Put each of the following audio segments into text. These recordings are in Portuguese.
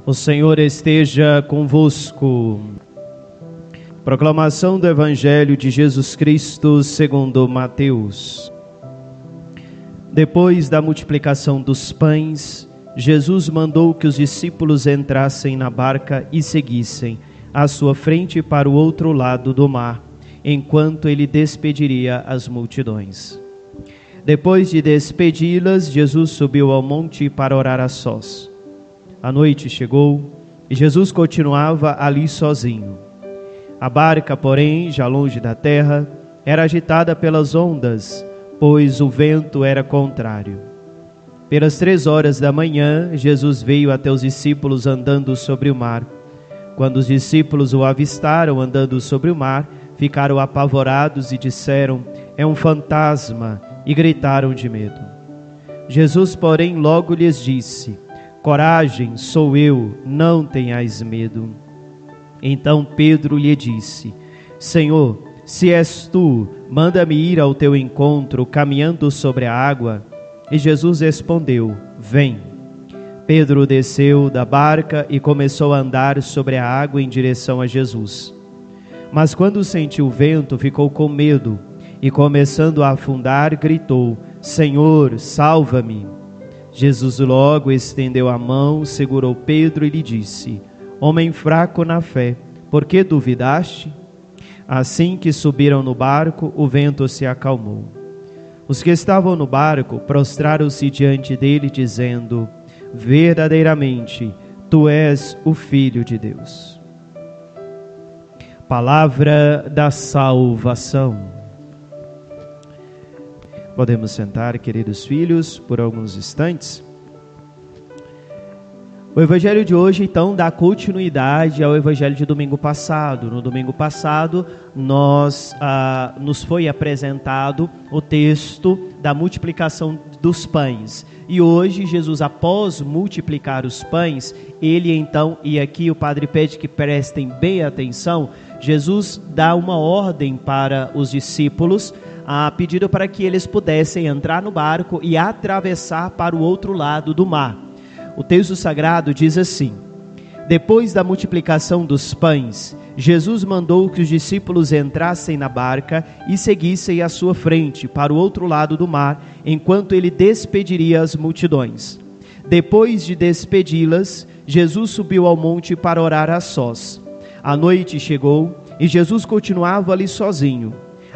O Senhor esteja convosco. Proclamação do Evangelho de Jesus Cristo segundo Mateus. Depois da multiplicação dos pães, Jesus mandou que os discípulos entrassem na barca e seguissem à sua frente para o outro lado do mar, enquanto ele despediria as multidões. Depois de despedi-las, Jesus subiu ao monte para orar a sós. A noite chegou e Jesus continuava ali sozinho. A barca, porém, já longe da terra, era agitada pelas ondas, pois o vento era contrário. Pelas 3 horas da manhã, Jesus veio até os discípulos andando sobre o mar. Quando os discípulos o avistaram andando sobre o mar, ficaram apavorados e disseram: "É um fantasma", e gritaram de medo. Jesus, porém, logo lhes disse: "Coragem, sou eu, não tenhais medo." Então Pedro lhe disse: "Senhor, se és tu, manda-me ir ao teu encontro, caminhando sobre a água." E Jesus respondeu: "Vem." Pedro desceu da barca e começou a andar sobre a água em direção a Jesus. Mas quando sentiu o vento, ficou com medo e, começando a afundar, gritou: "Senhor, salva-me." Jesus logo estendeu a mão, segurou Pedro e lhe disse: "Homem fraco na fé, por que duvidaste?" Assim que subiram no barco, o vento se acalmou. Os que estavam no barco prostraram-se diante dele, dizendo: "Verdadeiramente, tu és o Filho de Deus." Palavra da salvação. Podemos sentar, queridos filhos, por alguns instantes. O Evangelho de hoje, então, dá continuidade ao Evangelho de domingo passado. No domingo passado, nos foi apresentado o texto da multiplicação dos pães. E hoje, Jesus, após multiplicar os pães, ele então, e aqui o padre pede que prestem bem atenção, Jesus dá uma ordem para os discípulos, pedindo para que eles pudessem entrar no barco e atravessar para o outro lado do mar. O texto sagrado diz assim: depois da multiplicação dos pães, Jesus mandou que os discípulos entrassem na barca e seguissem à sua frente para o outro lado do mar, enquanto ele despediria as multidões. Depois de despedi-las, Jesus subiu ao monte para orar a sós. A noite chegou e Jesus continuava ali sozinho.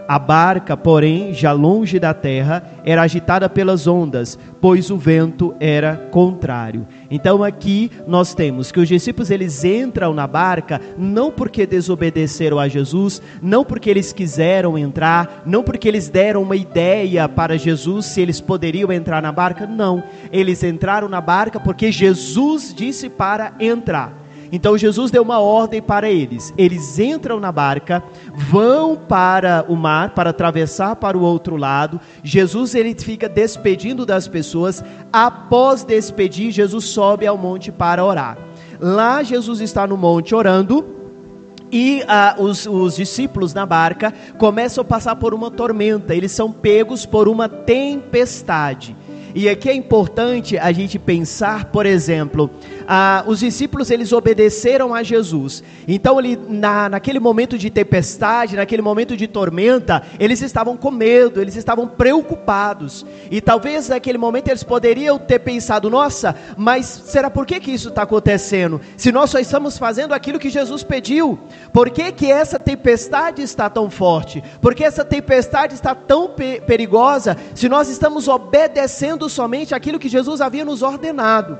A barca, porém, já longe da terra, era agitada pelas ondas, pois o vento era contrário. Então aqui nós temos que os discípulos, eles entram na barca, não porque desobedeceram a Jesus, não porque eles quiseram entrar, não porque eles deram uma ideia para Jesus se eles poderiam entrar na barca, não. Eles entraram na barca porque Jesus disse para entrar. Então Jesus deu uma ordem para eles. Eles entram na barca, vão para o mar, para atravessar para o outro lado. Jesus, ele fica despedindo das pessoas. Após despedir, Jesus sobe ao monte para orar. Lá Jesus está no monte orando. E os discípulos na barca começam a passar por uma tormenta. Eles são pegos por uma tempestade. E aqui é importante a gente pensar, por exemplo, os discípulos, eles obedeceram a Jesus. Então naquele momento de tempestade, naquele momento de tormenta, eles estavam com medo, eles estavam preocupados. E talvez naquele momento eles poderiam ter pensado: nossa, mas será por que isso está acontecendo? Se nós só estamos fazendo aquilo que Jesus pediu, por que essa tempestade está tão forte? Por que essa tempestade está tão perigosa, se nós estamos obedecendo somente aquilo que Jesus havia nos ordenado?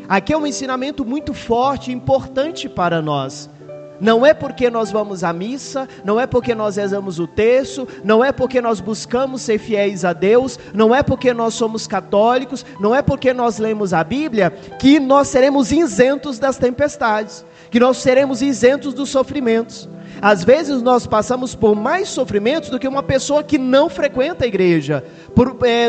Aqui é um ensinamento muito forte e importante para nós. Não é porque nós vamos à missa, não é porque nós rezamos o terço, não é porque nós buscamos ser fiéis a Deus, não é porque nós somos católicos, não é porque nós lemos a Bíblia, que nós seremos isentos das tempestades, que nós seremos isentos dos sofrimentos. Às vezes nós passamos por mais sofrimentos do que uma pessoa que não frequenta a igreja,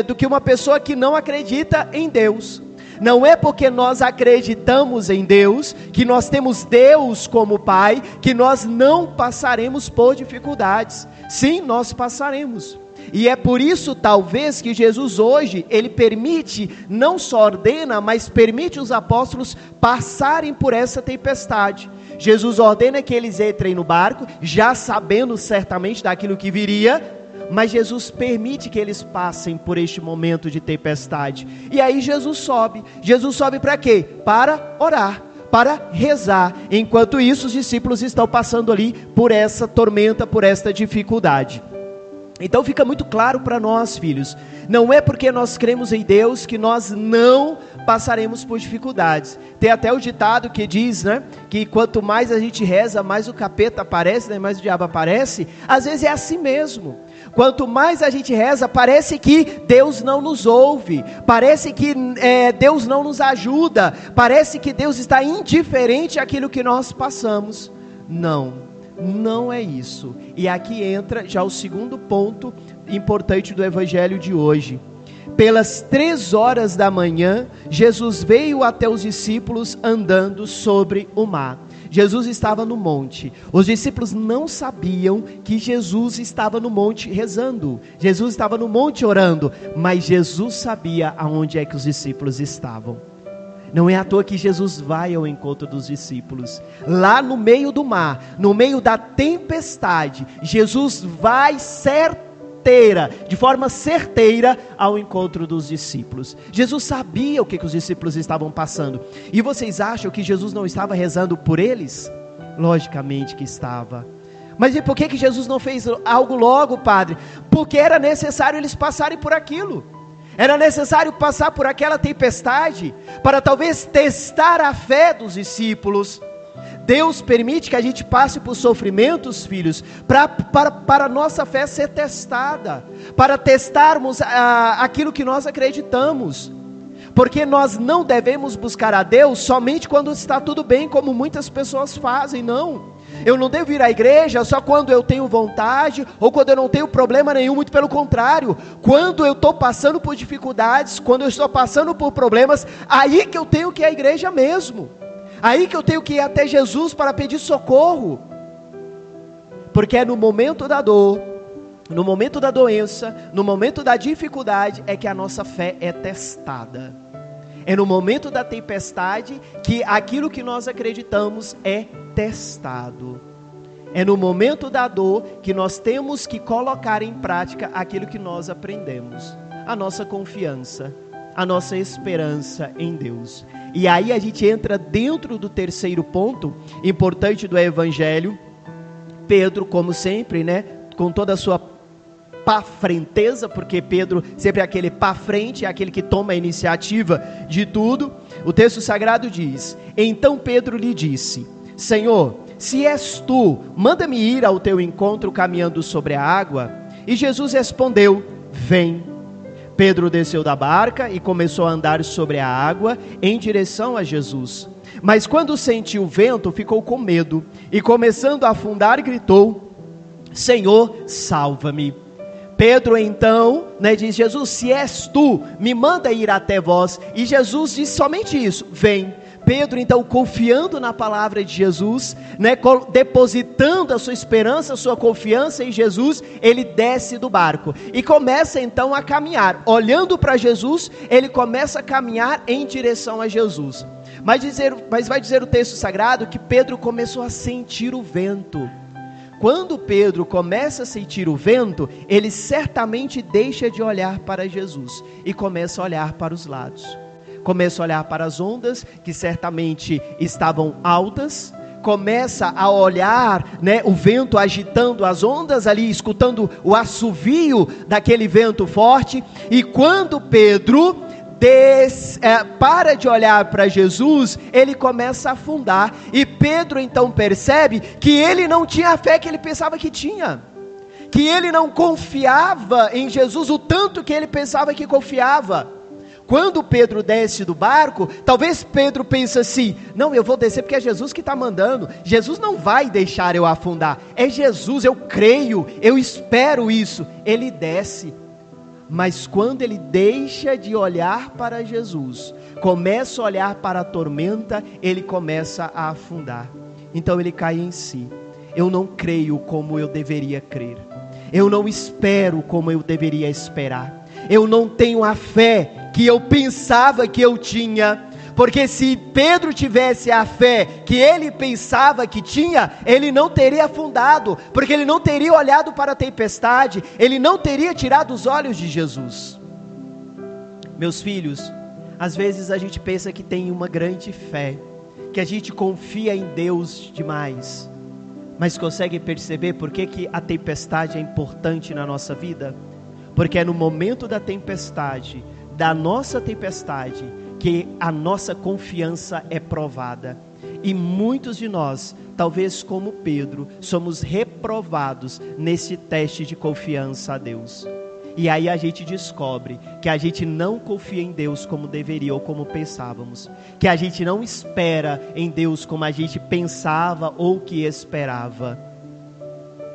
do que uma pessoa que não acredita em Deus. Não é porque nós acreditamos em Deus, que nós temos Deus como Pai, que nós não passaremos por dificuldades. Sim, nós passaremos. E é por isso, talvez, que Jesus hoje, ele permite, não só ordena, mas permite os apóstolos passarem por essa tempestade. Jesus ordena que eles entrem no barco, já sabendo certamente daquilo que viria, mas Jesus permite que eles passem por este momento de tempestade. E aí Jesus sobe para quê? Para orar, para rezar. Enquanto isso, os discípulos estão passando ali por essa tormenta, por esta dificuldade. Então fica muito claro para nós, filhos, não é porque nós cremos em Deus que nós não passaremos por dificuldades. Tem até o ditado que diz, né, que quanto mais a gente reza, mais o capeta aparece, né, mais o diabo aparece. Às vezes é assim mesmo. Quanto mais a gente reza, parece que Deus não nos ouve, parece que Deus não nos ajuda, parece que Deus está indiferente àquilo que nós passamos. Não é isso. E aqui entra já o segundo ponto importante do evangelho de hoje. Pelas 3 horas da manhã, Jesus veio até os discípulos andando sobre o mar. Jesus estava no monte. Os discípulos não sabiam que Jesus estava no monte rezando. Jesus estava no monte orando, mas Jesus sabia aonde é que os discípulos estavam. Não é à toa que Jesus vai ao encontro dos discípulos. Lá no meio do mar, no meio da tempestade, Jesus vai de forma certeira ao encontro dos discípulos. Jesus sabia o que os discípulos estavam passando. E vocês acham que Jesus não estava rezando por eles? Logicamente que estava. Mas e por que Jesus não fez algo logo, Padre? Porque era necessário eles passarem por aquilo. Era necessário passar por aquela tempestade para talvez testar a fé dos discípulos. Deus permite que a gente passe por sofrimentos, filhos, para a nossa fé ser testada, para testarmos aquilo que nós acreditamos. Porque nós não devemos buscar a Deus somente quando está tudo bem, como muitas pessoas fazem, não. Eu não devo ir à igreja só quando eu tenho vontade, ou quando eu não tenho problema nenhum, muito pelo contrário. Quando eu estou passando por dificuldades, quando eu estou passando por problemas, aí que eu tenho que ir à igreja mesmo. Aí que eu tenho que ir até Jesus para pedir socorro. Porque é no momento da dor, no momento da doença, no momento da dificuldade, é que a nossa fé é testada. É no momento da tempestade que aquilo que nós acreditamos é testado. É no momento da dor que nós temos que colocar em prática aquilo que nós aprendemos. A nossa confiança, a nossa esperança em Deus. E aí a gente entra dentro do terceiro ponto importante do evangelho. Pedro, como sempre, né, com toda a sua pafrenteza, porque Pedro sempre é aquele pá frente, é aquele que toma a iniciativa de tudo. O texto sagrado diz: então Pedro lhe disse: Senhor, se és tu, manda-me ir ao teu encontro caminhando sobre a água. E Jesus respondeu: vem. Pedro desceu da barca e começou a andar sobre a água em direção a Jesus. Mas quando sentiu o vento, ficou com medo e, começando a afundar, gritou: Senhor, salva-me. Pedro então, diz: Jesus, se és tu, me manda ir até vós. E Jesus disse somente isso: vem. Pedro então, confiando na palavra de Jesus, depositando a sua esperança, a sua confiança em Jesus, ele desce do barco e começa então a caminhar, olhando para Jesus, ele começa a caminhar em direção a Jesus. Mas vai dizer o texto sagrado que Pedro começou a sentir o vento. Quando Pedro começa a sentir o vento, ele certamente deixa de olhar para Jesus e começa a olhar para os lados. Começa a olhar para as ondas, que certamente estavam altas. Começa a olhar, o vento agitando as ondas ali, escutando o assovio daquele vento forte. E quando Pedro para de olhar para Jesus, ele começa a afundar. E Pedro então percebe que ele não tinha a fé que ele pensava que tinha, que ele não confiava em Jesus o tanto que ele pensava que confiava. Quando Pedro desce do barco, talvez Pedro pense assim: não, eu vou descer porque é Jesus que está mandando, Jesus não vai deixar eu afundar, é Jesus, eu creio, eu espero isso. Ele desce. Mas quando ele deixa de olhar para Jesus, começa a olhar para a tormenta, ele começa a afundar. Então ele cai em si: eu não creio como eu deveria crer, Eu não espero como eu deveria esperar. Eu não tenho a fé que eu pensava que eu tinha. Porque se Pedro tivesse a fé que ele pensava que tinha, ele não teria afundado, porque ele não teria olhado para a tempestade, ele não teria tirado os olhos de Jesus. Meus filhos, às vezes a gente pensa que tem uma grande fé, que a gente confia em Deus demais, mas consegue perceber por que a tempestade é importante na nossa vida? Porque é no momento da tempestade, da nossa tempestade, que a nossa confiança é provada. E muitos de nós, talvez como Pedro, somos reprovados nesse teste de confiança a Deus. E aí a gente descobre que a gente não confia em Deus como deveria ou como pensávamos, que a gente não espera em Deus como a gente pensava ou que esperava.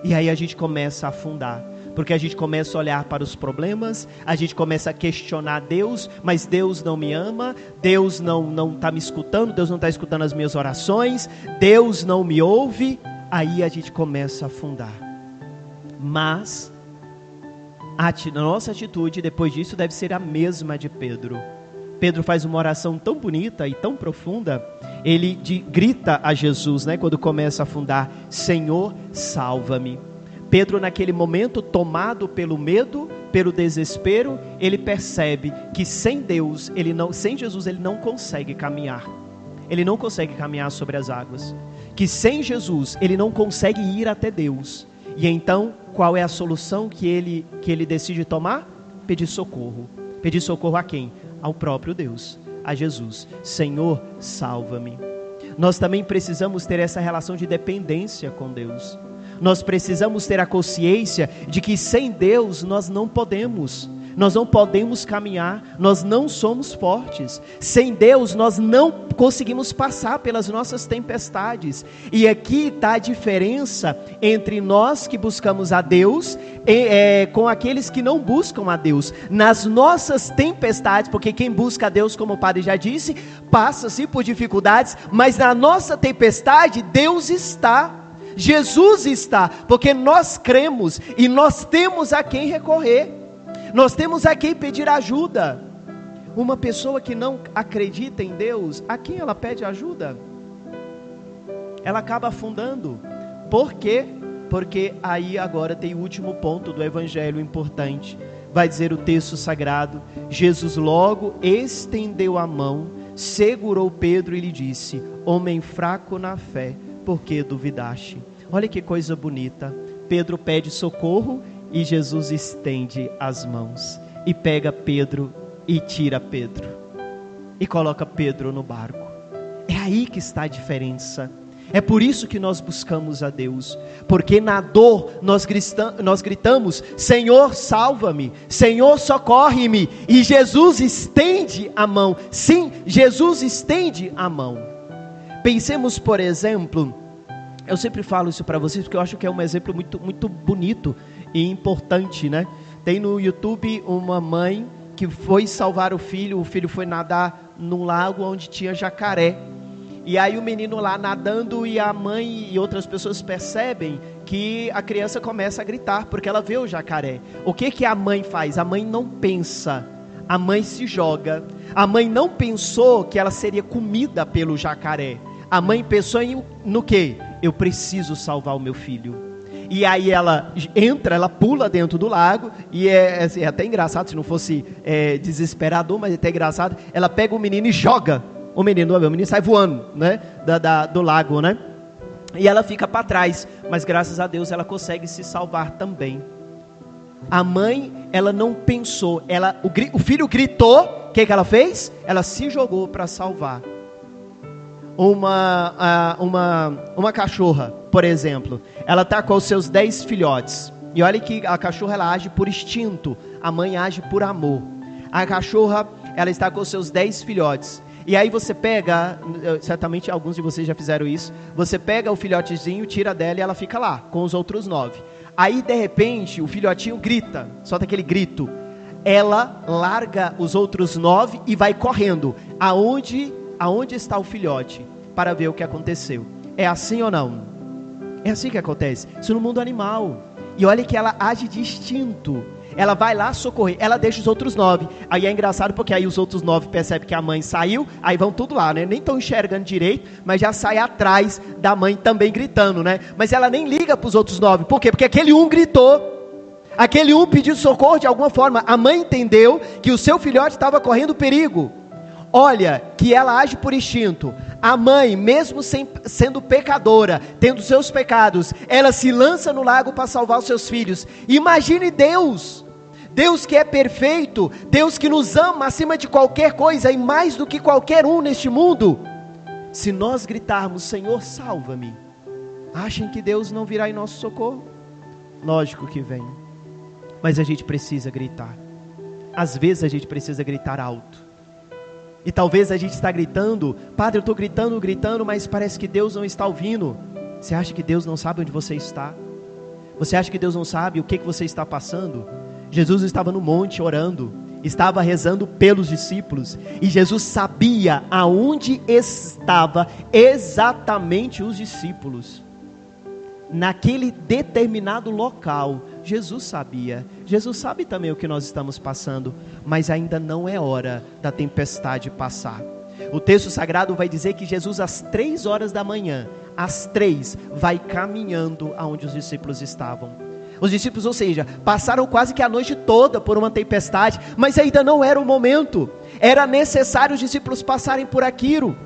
E aí a gente começa a afundar, porque a gente começa a olhar para os problemas, a gente começa a questionar Deus, mas Deus não me ama, Deus não está me escutando, Deus não está escutando as minhas orações, Deus não me ouve. Aí a gente começa a afundar. Mas a nossa atitude depois disso deve ser a mesma de Pedro. Pedro faz uma oração tão bonita e tão profunda, ele grita a Jesus, quando começa a afundar: Senhor, salva-me. Pedro, naquele momento, tomado pelo medo, pelo desespero, ele percebe que sem Deus, sem Jesus, ele não consegue caminhar. Ele não consegue caminhar sobre as águas. Que sem Jesus, ele não consegue ir até Deus. E então, qual é a solução que ele decide tomar? Pedir socorro. Pedir socorro a quem? Ao próprio Deus, a Jesus. Senhor, salva-me. Nós também precisamos ter essa relação de dependência com Deus. Nós precisamos ter a consciência de que sem Deus nós não podemos caminhar, nós não somos fortes. Sem Deus nós não conseguimos passar pelas nossas tempestades. E aqui está a diferença entre nós que buscamos a Deus com aqueles que não buscam a Deus. Nas nossas tempestades, porque quem busca a Deus, como o padre já disse, passa-se por dificuldades, mas na nossa tempestade Deus está. Jesus está, porque nós cremos e nós temos a quem recorrer, nós temos a quem pedir ajuda. Uma pessoa que não acredita em Deus, a quem ela pede ajuda? Ela acaba afundando. Por quê? Porque aí agora tem o último ponto do evangelho importante. Vai dizer o texto sagrado: Jesus logo estendeu a mão, segurou Pedro e lhe disse: homem fraco na fé, por que duvidaste? Olha que coisa bonita. Pedro pede socorro e Jesus estende as mãos e pega Pedro e tira Pedro e coloca Pedro no barco. É aí que está a diferença. É por isso que nós buscamos a Deus, porque na dor nós gritamos: Senhor, salva-me, Senhor, socorre-me, e Jesus estende a mão. Sim, Jesus estende a mão. Pensemos, por exemplo, eu sempre falo isso para vocês porque eu acho que é um exemplo muito, muito bonito e importante, Tem no YouTube uma mãe que foi salvar o filho foi nadar num lago onde tinha jacaré. E aí o menino lá nadando, e a mãe e outras pessoas percebem que a criança começa a gritar, porque ela vê o jacaré. O que a mãe faz? A mãe não pensa, a mãe se joga. A mãe não pensou que ela seria comida pelo jacaré. A mãe pensou no quê? Eu preciso salvar o meu filho. E aí ela entra, ela pula dentro do lago, e é até engraçado, se não fosse desesperador, mas é até engraçado. Ela pega o menino e joga. O menino sai voando, do lago, E ela fica para trás, mas graças a Deus ela consegue se salvar também. A mãe, ela não pensou, o filho gritou, o que ela fez? Ela se jogou para salvar. Uma cachorra, por exemplo, ela está com os seus 10 filhotes, e olha que a cachorra ela age por instinto, a mãe age por amor. A cachorra, ela está com os seus 10 filhotes, e aí você pega, certamente alguns de vocês já fizeram isso, você pega o filhotezinho, tira dela e ela fica lá, com os outros 9. Aí de repente o filhotinho grita, solta aquele grito, ela larga os outros 9 e vai correndo, aonde está o filhote, para ver o que aconteceu. É assim ou não? É assim que acontece, isso no mundo animal. e olha que ela age de instinto. Ela vai lá socorrer, ela deixa os outros 9. Aí é engraçado porque aí os outros 9 percebem que a mãe saiu, aí vão tudo lá, né? Nem estão enxergando direito, mas já sai atrás da mãe também gritando, né? Mas ela nem liga para os outros 9, por quê? Porque aquele um gritou, aquele um pediu socorro de alguma forma. A mãe entendeu que o seu filhote estava correndo perigo. Olha que ela age por instinto. A mãe, mesmo sendo pecadora, tendo seus pecados, ela se lança no lago para salvar os seus filhos. Imagine Deus, Deus que é perfeito, Deus que nos ama acima de qualquer coisa e mais do que qualquer um neste mundo. Se nós gritarmos, Senhor, salva-me, achem que Deus não virá em nosso socorro? Lógico que vem, mas a gente precisa gritar. Às vezes a gente precisa gritar alto. E talvez a gente está gritando, Padre, eu estou gritando, mas parece que Deus não está ouvindo. Você acha que Deus não sabe onde você está? Você acha que Deus não sabe o que você está passando? Jesus estava no monte orando, estava rezando pelos discípulos, e Jesus sabia aonde estava exatamente os discípulos. Naquele determinado local, Jesus sabia. Jesus sabe também o que nós estamos passando, mas ainda não é hora da tempestade passar. O texto sagrado vai dizer que Jesus às 3 horas da manhã, às 3, vai caminhando aonde os discípulos estavam. Os discípulos, ou seja, passaram quase que a noite toda por uma tempestade, mas ainda não era o momento. Era necessário os discípulos passarem por aquilo.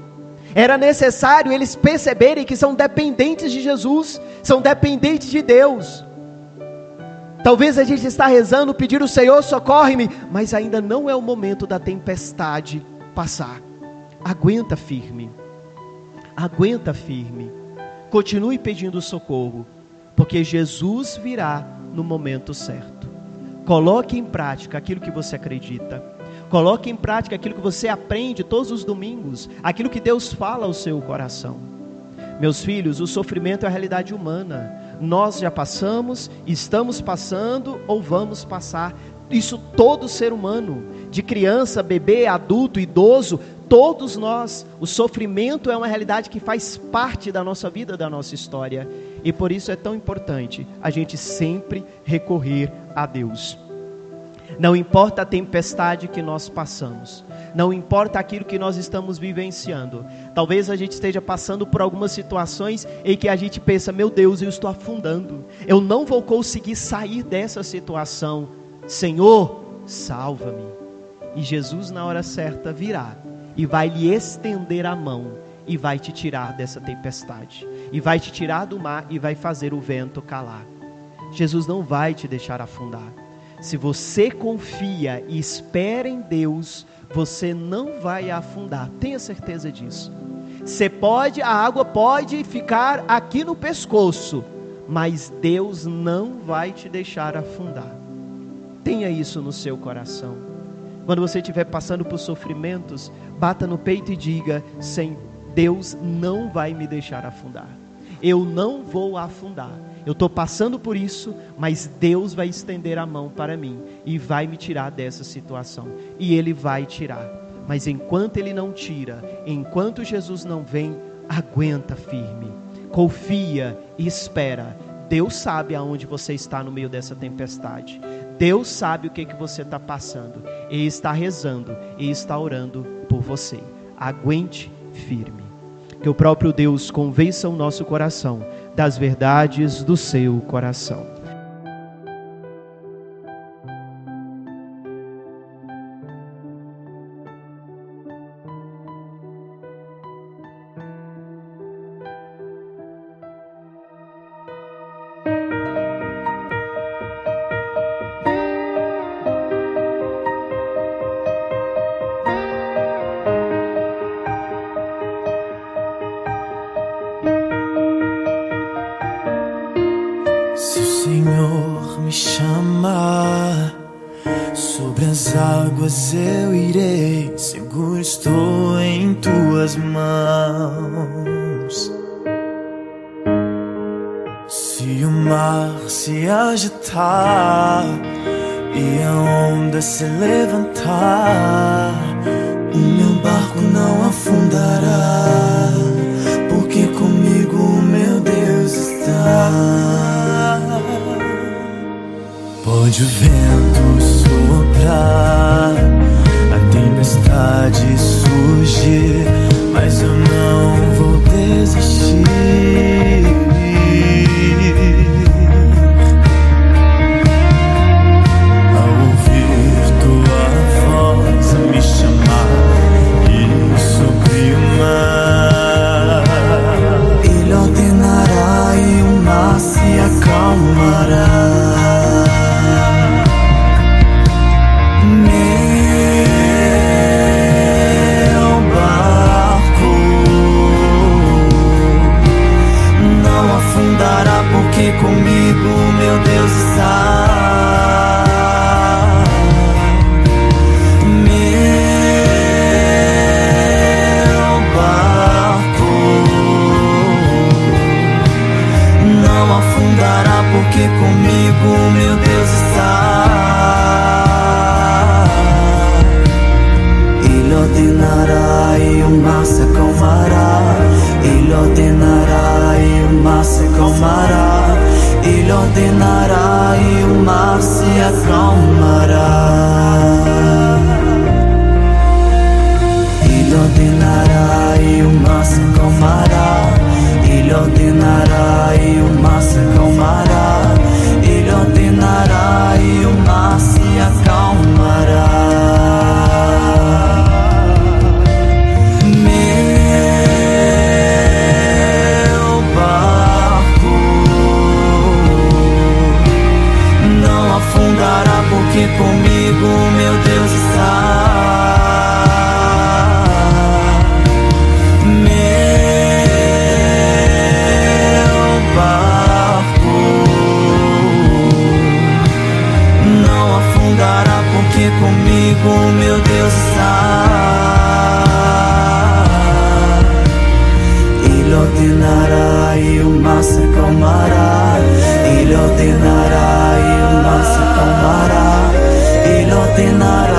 Era necessário eles perceberem que são dependentes de Jesus, são dependentes de Deus. Talvez a gente está rezando, pedindo, Senhor, socorre-me, mas ainda não é o momento da tempestade passar. Aguenta firme, continue pedindo socorro, porque Jesus virá no momento certo. Coloque em prática aquilo que você acredita, coloque em prática aquilo que você aprende todos os domingos, aquilo que Deus fala ao seu coração. Meus filhos, o sofrimento é a realidade humana. Nós já passamos, estamos passando ou vamos passar. Isso todo ser humano, de criança, bebê, adulto, idoso, todos nós. O sofrimento é uma realidade que faz parte da nossa vida, da nossa história. E por isso é tão importante a gente sempre recorrer a Deus. Não importa a tempestade que nós passamos, não importa aquilo que nós estamos vivenciando. Talvez a gente esteja passando por algumas situações em que a gente pensa, meu Deus, eu estou afundando, eu não vou conseguir sair dessa situação. Senhor, salva-me. E Jesus na hora certa virá e vai lhe estender a mão e vai te tirar dessa tempestade, e vai te tirar do mar e vai fazer o vento calar. Jesus não vai te deixar afundar. Se você confia e espera em Deus, você não vai afundar, tenha certeza disso. A água pode ficar aqui no pescoço, mas Deus não vai te deixar afundar. Tenha isso no seu coração. Quando você estiver passando por sofrimentos, bata no peito e diga, Deus não vai me deixar afundar. Eu não vou afundar. Eu estou passando por isso, mas Deus vai estender a mão para mim e vai me tirar dessa situação. E Ele vai tirar. Mas enquanto Ele não tira, enquanto Jesus não vem, aguenta firme. Confia e espera. Deus sabe aonde você está no meio dessa tempestade. Deus sabe o que você está passando. E está rezando e está orando por você. Aguente firme. Que o próprio Deus convença o nosso coração das verdades do seu coração. Se o Senhor me chamar, sobre as águas eu irei, seguro estou em tuas mãos. Se o mar se agitar e a onda se levantar, o meu barco não afundará, porque comigo o meu Deus está. onde o vento soprar, a tempestade surgir, mas eu não vou desistir. Ao ouvir tua voz a me chamar e sobre o mar, Ele ordenará e o mar se acalmará. Porque comigo meu Deus está. Meu barco não afundará, porque comigo meu Deus está. Ele ordenará e o mar se acalmará. Ele ordenará e o mar se acalmará. Ele ordenará e o mar se acalmará. Ele ordenará e o mar se acalmará. Ele ordenará e o mar se acalmará. Ele ordenará e o mar se acalmará. Porque comigo meu Deus está. Meu barco não afundará, porque comigo meu Deus está. Ele ordenará e o mar se acalmará. Ele ordenará e o mar se acalmará. Ele ordenará